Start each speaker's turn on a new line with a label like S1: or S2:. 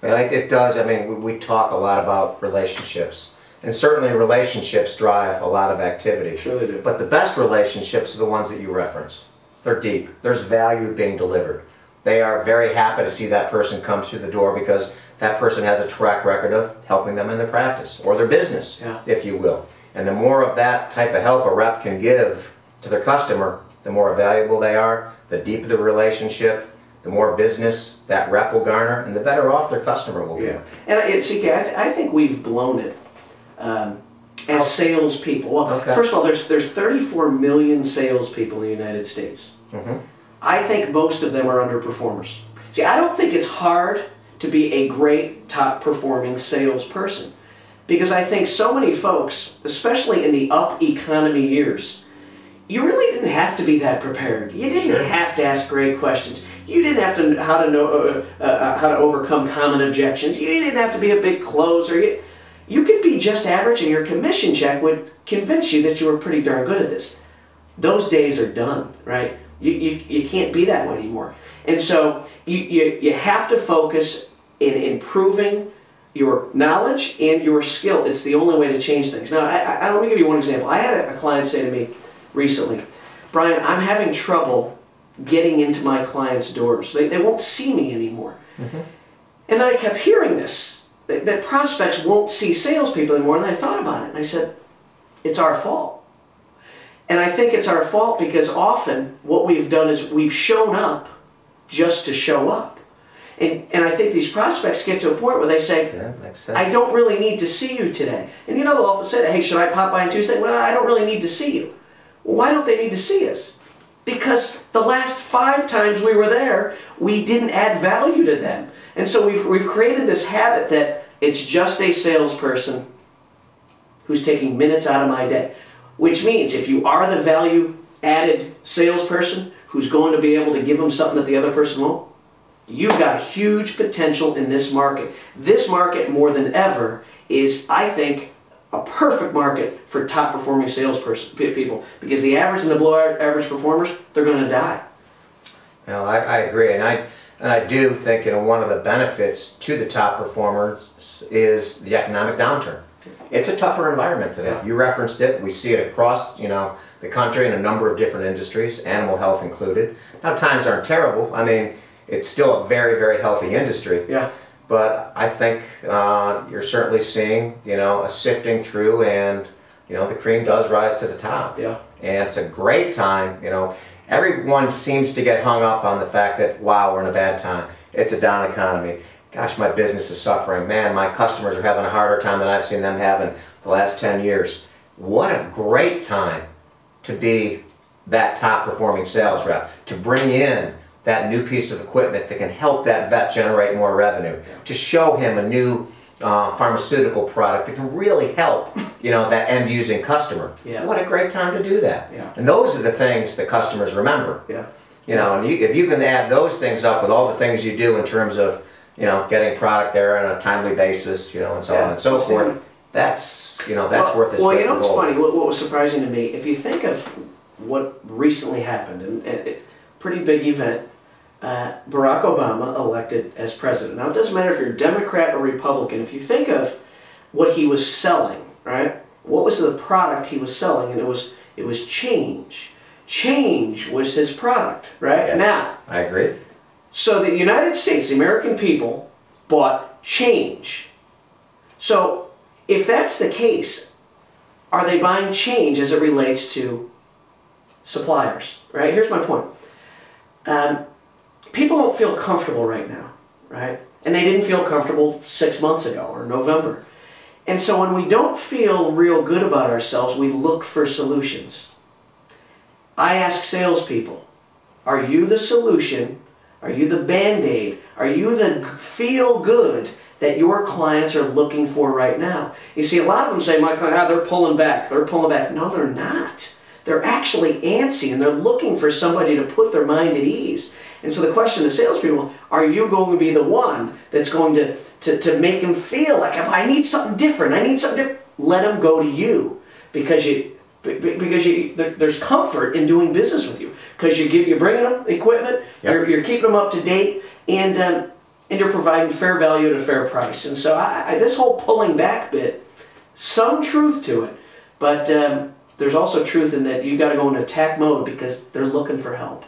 S1: Well, it does. I mean, we talk a lot about relationships. And certainly relationships drive a lot of activity.
S2: Sure they do.
S1: But the best relationships are the ones that you reference. They're deep. There's value being delivered. They are very happy to see that person come through the door because that person has a track record of helping them in their practice or their business, if you will. And the more of that type of help a rep can give to their customer, the more valuable they are, the deeper the relationship, the more business that rep will garner, and the better off their customer will be.
S2: Yeah. And CK, I think we've blown it as salespeople. Well, first of all, there's 34 million salespeople in the United States. I think most of them are underperformers. See, I don't think it's hard to be a great top-performing salesperson because I think so many folks, especially in the up economy years, you really didn't have to be that prepared. You didn't have to ask great questions. You didn't have to how to overcome common objections. You didn't have to be a big closer. You could be just average, and your commission check would convince you that you were pretty darn good at this. Those days are done, right? You can't be that way anymore. And so you have to focus in improving your knowledge and your skill. It's the only way to change things. Now, let me give you one example. I had a client say to me recently, Brian, I'm having trouble getting into my clients' doors. They won't see me anymore. And then I kept hearing this, that prospects won't see salespeople anymore, and I thought about it, and I said, it's our fault. And I think it's our fault because often what we've done is we've shown up just to show up. And I think these prospects get to a point where they say, I don't really need to see you today. And you know, they'll often say, hey, should I pop by on Tuesday? Well, I don't really need to see you. Well, why don't they need to see us? Because the last 5 times we were there, we didn't add value to them. And so we've created this habit that it's just a salesperson who's taking minutes out of my day. Which means if you are the value-added salesperson who's going to be able to give them something that the other person won't, you've got huge potential in this market. This market, more than ever, is, I think, a perfect market for top-performing people. Because the average and the below-average performers, they're going to die.
S1: Well, I agree. And I do think, you know, one of the benefits to the top performers is the economic downturn. It's a tougher environment today. You referenced it. We see it across, you know, the country in a number of different industries, animal health included. Now, times aren't terrible. I mean, it's still a very, very healthy industry. But I think you're certainly seeing, you know, a sifting through, and, you know, the cream does rise to the top. And it's a great time. You know, everyone seems to get hung up on the fact that, wow, we're in a bad time. It's a down economy. Gosh, my business is suffering. Man, my customers are having a harder time than I've seen them have in the last 10 years. What a great time to be that top performing sales rep, to bring in that new piece of equipment that can help that vet generate more revenue, to show him a new pharmaceutical product that can really help, you know, that end using customer. What a great time to do that. And those are the things that customers remember. You know, and if you can add those things up with all the things you do in terms of, you know, getting product there on a timely basis, you know, and so on and so forth, that's, you know, that's worth its weight in gold. Well, you know what's funny, what was surprising to me, if you think of what recently happened, and a pretty big event, Barack Obama elected as president. Now, it doesn't matter if you're Democrat or Republican, if you think of what he was selling, right? What was the product he was selling? And it was change. Change was his product, right? Now, I agree.
S2: So the United States, the American people, bought change. So if that's the case, are they buying change as it relates to suppliers, right? Here's my point. People don't feel comfortable right now, right? And they didn't feel comfortable 6 months ago or November. And so when we don't feel real good about ourselves, we look for solutions. I ask salespeople, are you the solution? Are you the Band-Aid? Are you the feel-good that your clients are looking for right now? You see, a lot of them say, my client, they're pulling back. They're pulling back. No, they're not. They're actually antsy, and they're looking for somebody to put their mind at ease. And so the question to salespeople, are you going to be the one that's going to make them feel like, I need something different. I need something different. Let them go to you because there's comfort in doing business with you because you're bringing them equipment, you're keeping them up to date, and and you're providing fair value at a fair price. And so this whole pulling back bit, some truth to it, but there's also truth in that you got to go into attack mode because they're looking for help.